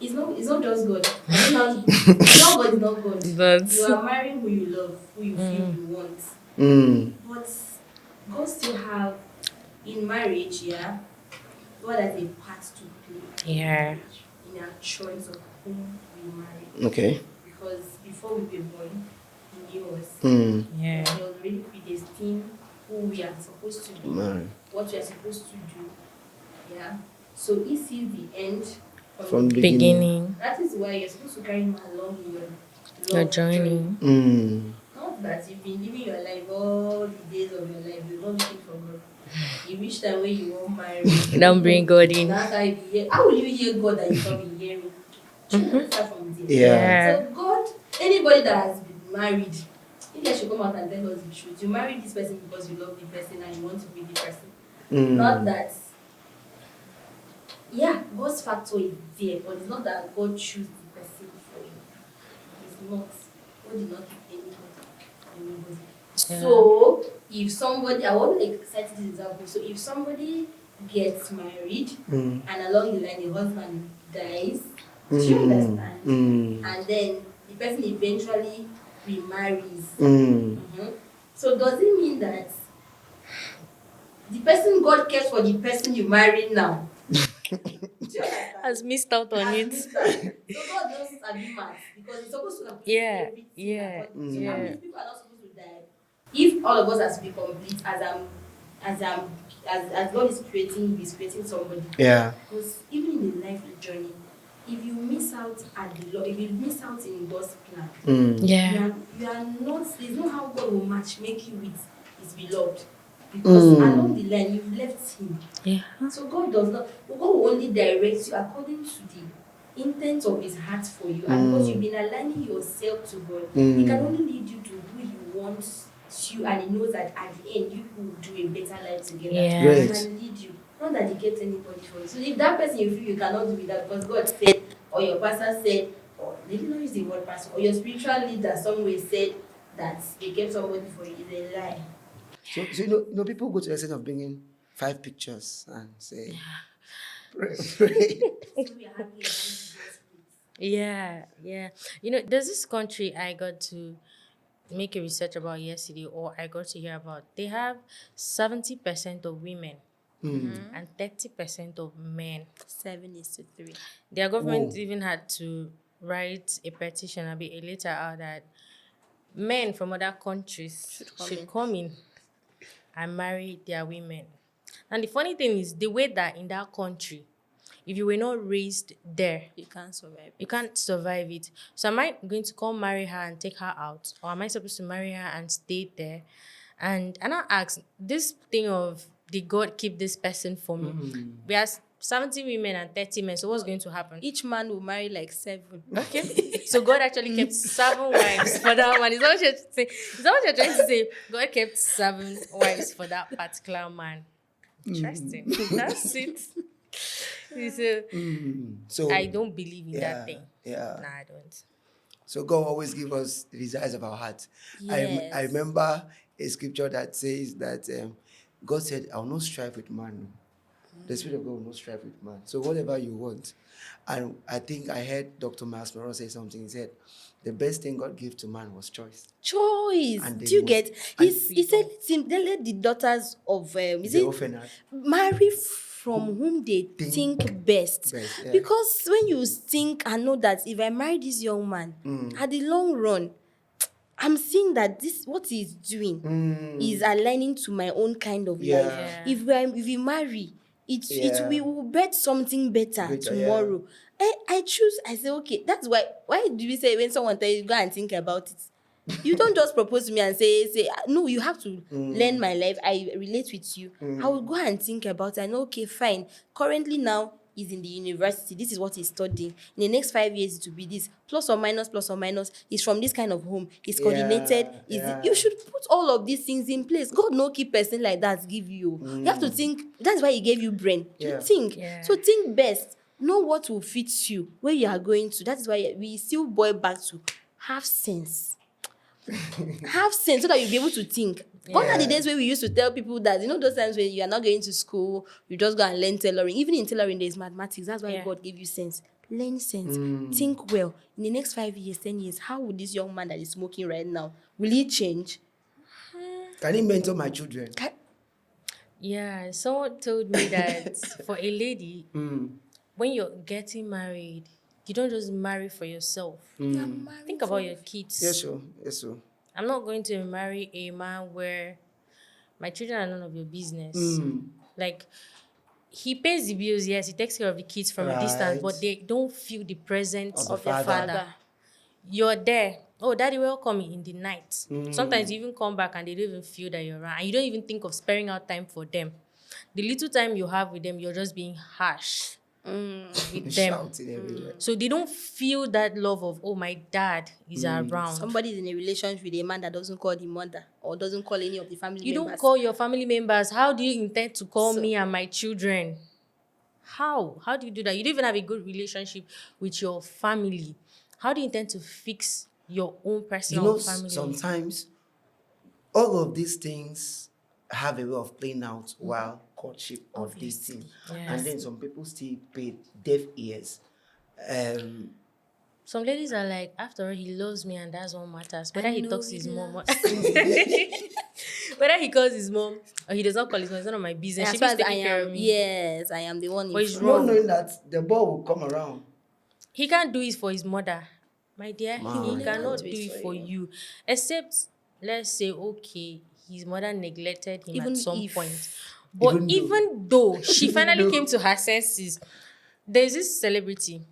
it's not just God. I don't know. It's not God, it's not God. You are marrying who you love, who you feel you want. But God still have in marriage, yeah, God has a part to play Yeah. in our choice of whom we marry. Okay. Because before we were born, He knew us. Yeah. He already predestined who we are supposed to be, Man. what we are supposed to do. Yeah. So He sees the end From the the Beginning. That is why you're supposed to carry Him along in your Your love journey. Not that you've been living your life all the days of your life, you're not looking for God. You reach time when you won't marry. Don't bring God in. Now how will you hear God that you can't be hearing? Start from there. Yeah. So God, anybody that has been married, if they should come out and tell us the truth. You marry this person because you love the person and you want to be the person. Not that. Yeah, God's factor is there, but it's not that God choose the person for you. It's not. God did not pick anybody. So if somebody, I want to cite this example. So if somebody gets married and along the line the husband dies, do you understand? And then the person eventually remarries. So does it mean that the person God cares for the person you marry now? Do you understand? Has missed out on it. So God knows Sabi maths because He's supposed to complete everything according to how many people are not supposed to die. If all of us are to be complete as God is creating, He's creating somebody. Yeah. Because even in the life journey, if you miss out at the law, if you miss out in God's plan, Yeah. you are not. There's no how God will match make you with His beloved. Because along the line you've left Him. Yeah. So God does not. God will only direct you according to the intent of His heart for you, and because you've been aligning yourself to God, He can only lead you to who He wants you, and He knows that at the end you will do a better life together. Yeah. He Great. can lead you, not that He gets anybody for you. So if that person you feel you cannot do with that because God said, or your pastor said, or they did not use the word pastor, or your spiritual leader somewhere said that they kept somebody for you, is a lie. So people go to the extent of bringing 5 pictures and say, pray. So we are having a Jesus Yeah. There's this country I got to make a research about yesterday, or I got to hear about, they have 70% of women and 30% of men. 7:3. Their government Whoa. even had to write a petition, a letter out, that men from other countries should come in and marry their women. And the funny thing is, the way that in that country, if you were not raised there, You can't survive. you can't survive it. So am I going to come marry her and take her out? Or am I supposed to marry her and stay there? And I ask this thing of, did God keep this person for me? We have 70 women and 30 men. So what's going to happen? Each man will marry like 7. Okay. So God actually kept 7 wives for that one. Is that what you're saying? Is that what you're trying to say? God kept 7 wives for that particular man. Interesting. That's it. So, So I don't believe in that thing. Yeah. Nah, I don't. So God always give us the desires of our heart. I Yes. remember a scripture that says that God said, "I will not strive with man. The Spirit of God will not strive with man. So whatever you want." And I think I heard Dr. Miles Monroe say something. He said, the best thing God gave to man was choice. Choice. And Do the you most- get? He said, let the daughters of is The it orphanage. marry from whom they think best. yeah. Because when you think and know that if I marry this young man, at the long run, I'm seeing that this what he's doing is aligning to my own kind of Yeah. life. Yeah. If we marry, we will bet something better Better, tomorrow. I choose. I say okay. That's why do we say when someone tell you go and think about it? You don't just propose to me and say no. You have to learn my life. I relate with you. I will go and think about it. I know okay, fine. Currently now he's in the university. This is what he's studying. In the next 5 years it will be this plus or minus plus or minus. He's from this kind of home. He's coordinated. You should put all of these things in place. God no keep person like that give you. You have to think. That's why he gave you brain. Yeah. To think. Yeah. So think best. Know what will fit you where you are going to. That is why we still boil back to have sense. Have sense so that you'll be able to think. Gone are the days where we used to tell people that, those times when you are not going to school, you just go and learn tailoring. Even in tailoring, there's mathematics. That's why Yeah. God gave you sense. Learn sense. Think well. In the next 5 years, 10 years, how would this young man that is smoking right now, will he change? Can he mentor my children? Yeah, someone told me that for a lady, when you're getting married, you don't just marry for yourself. Think about your kids. Yes, sir. Yes, sir. I'm not going to marry a man where my children are none of your business. Like, he pays the bills, yes, he takes care of the kids from a distance, Right. but they don't feel the presence Of the of their father. father. You're there. Oh, daddy, welcome in the night. Sometimes you even come back and they don't even feel that you're around. And you don't even think of sparing out time for them. The little time you have with them, you're just being harsh with them. Shouting everywhere. So they don't feel that love of, oh, my dad is around. Somebody is in a relationship with a man that doesn't call the mother or doesn't call any of the family You members. don't call your family members. How do you intend to call So- me and my children? How? How do you do that? You don't even have a good relationship with your family. How do you intend to fix your own personal family? Sometimes all of these things have a way of playing out while courtship or dating. And then some people still pay deaf ears. Some ladies are like, after all, he loves me and that's what matters. Whether he know talks to he his mom, or loves whether he calls his mom or he does not call his mom, it's none of my business. As She far is as I taking care am, of me. yes, I am the one. But it's in wrong. Not knowing that the ball will come around. He can't do it for his mother. My dear, My he cannot God. do it for you. Except, let's say, okay, his mother neglected him Even at some if- point. But Even even though she Even finally though- came to her senses, there's this celebrity.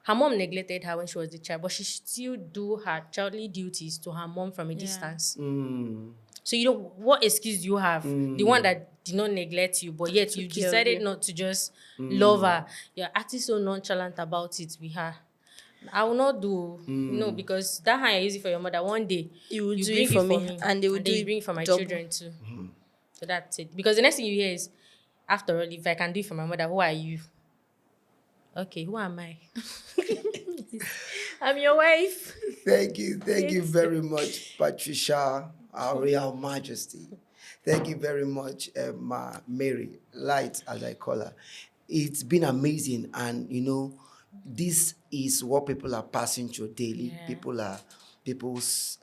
Her mom neglected her when she was a child, but she still do her childly duties to her mom from a distance. So what excuse do you have? The one that did not neglect you, but yet you Took care of decided you. not to just love her. You're acting so nonchalant about it with her. I will not do, because that hand I use it for your mother. One day You will do bring it for me, and they will then do you it bring it for my double. children too. So that's it. Because the next thing you hear is, after all, if I can do it for my mother, who are you? Okay, who am I? I'm your wife. Thank you very much, Patricia, our Royal Majesty. Thank you very much, Mary, Light, as I call her. It's been amazing, and this is what people are passing through daily. Yeah. People people's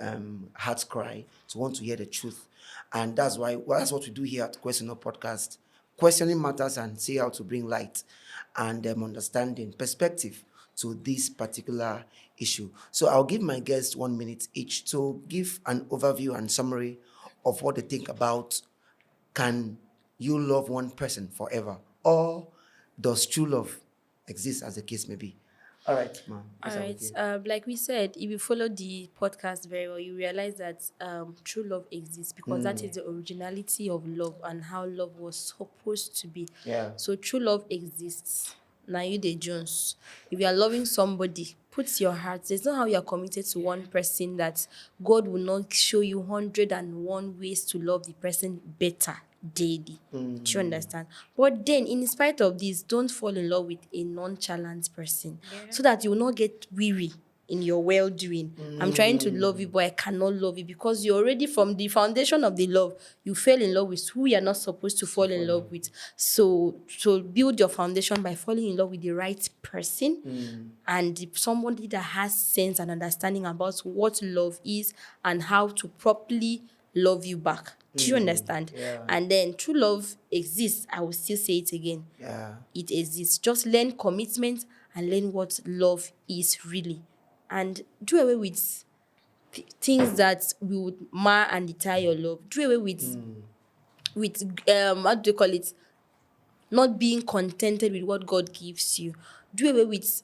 hearts cry, to want to hear the truth. And that's why, well, that's what we do here at Question No Podcast. Questioning matters and see how to bring light and understanding, perspective to this particular issue. So I'll give my guests 1 minute each to give an overview and summary of what they think about, can you love one person forever, or does true love exist, as the case may be? All right, ma'am. All right. Like we said, if you follow the podcast very well, you realize that true love exists because that is the originality of love and how love was supposed to be. Yeah. So true love exists. Now you the Jones. If you are loving somebody, put your heart. There's not how you are committed to one person that God will not show you 101 ways to love the person better daily. Do you understand? But then, in spite of this, don't fall in love with a nonchalant person so that you will not get weary in your well-doing. I'm trying to love you, but I cannot love you because you're already, from the foundation of the love, you fell in love with who you're not supposed to fall in love with. So build your foundation by falling in love with the right person and somebody that has sense and understanding about what love is and how to properly love you back. Do you understand? Yeah. And then true love exists. I will still say it again. Yeah. It exists. Just learn commitment and learn what love is really. And do away with things that will mar and deter your love. Do away with what do you call it? Not being contented with what God gives you. Do away with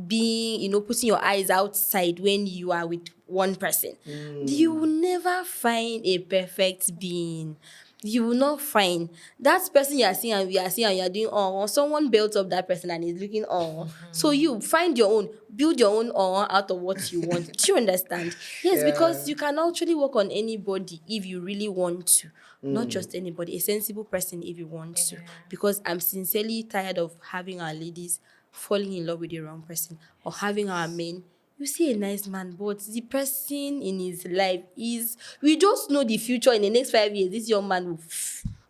being, putting your eyes outside when you are with one person. You will never find a perfect being. You will not find that person you are seeing and we are seeing and you are doing someone built up that person and is looking So you find your own, build your own out of what you want. Do you understand? Yes, because you can actually work on anybody if you really want to. Not just anybody, a sensible person if you want to. Because I'm sincerely tired of having our ladies falling in love with the wrong person, or having our men. You see a nice man, but the person in his life is, we just know the future in the next 5 years, this young man will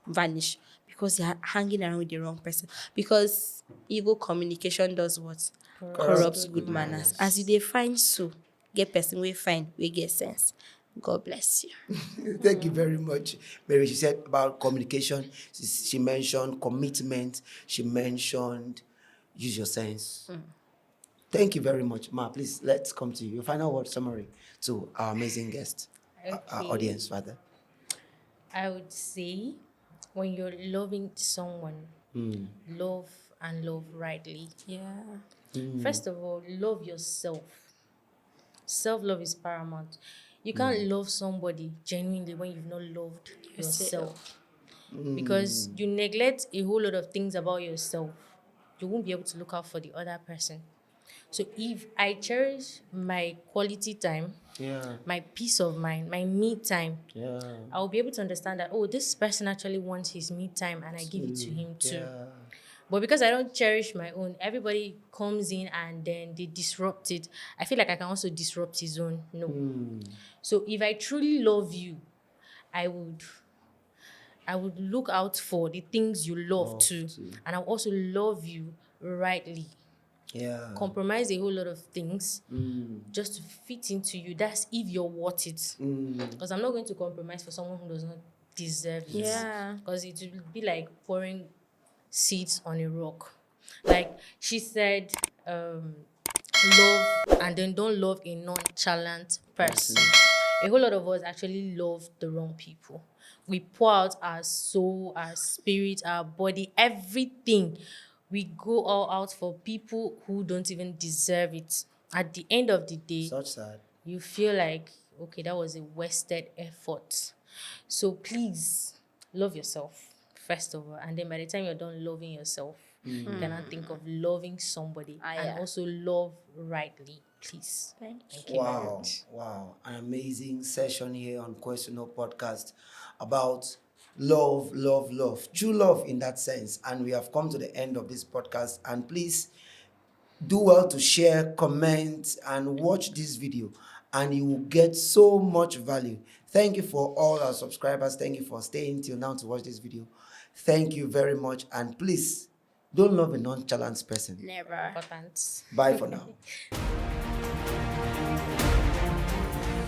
vanish because you're hanging around with the wrong person. Because evil communication does what? Corrupts good manners. As you define so, get person we fine, we get sense. God bless you. Thank you very much, Mary. She said about communication. She mentioned commitment. She mentioned use your sense. Thank you very much, Ma. Please, let's come to you. Your final word summary to our amazing guest, our Okay. audience, rather. I would say when you're loving someone, love and love rightly. Yeah. First of all, love yourself. Self-love is paramount. You can't love somebody genuinely when you've not loved yourself. Because you neglect a whole lot of things about yourself. You won't be able to look out for the other person. So if I cherish my quality time, Yeah. my peace of mind, my me time, Yeah. I'll be able to understand that, this person actually wants his me time and I give it to him too. Yeah. But because I don't cherish my own, everybody comes in and then they disrupt it. I feel like I can also disrupt his own. No. So if I truly love you, I would look out for the things you love too. And I'll also love you rightly. Yeah. Compromise a whole lot of things just to fit into you. That's if you're worth it. Because I'm not going to compromise for someone who does not deserve it. Yeah. Because it will be like pouring seeds on a rock. Like she said, love and then don't love a nonchalant person. A whole lot of us actually love the wrong people. We pour out our soul, our spirit, our body, everything. We go all out for people who don't even deserve it. At the end of the day, Such sad. you feel like, okay, that was a wasted effort. So please love yourself, first of all. And then by the time you're done loving yourself, you cannot think of loving somebody. And also love rightly, please. Thank Thank you very Wow. much. Wow. An amazing session here on Question No Podcast about love, love, love. True love in that sense. And we have come to the end of this podcast. And please do well to share, comment, and watch this video, and you will get so much value. Thank you for all our subscribers. Thank you for staying till now to watch this video. Thank you very much. And please, don't love a nonchalant person. Never. Important. Bye for now.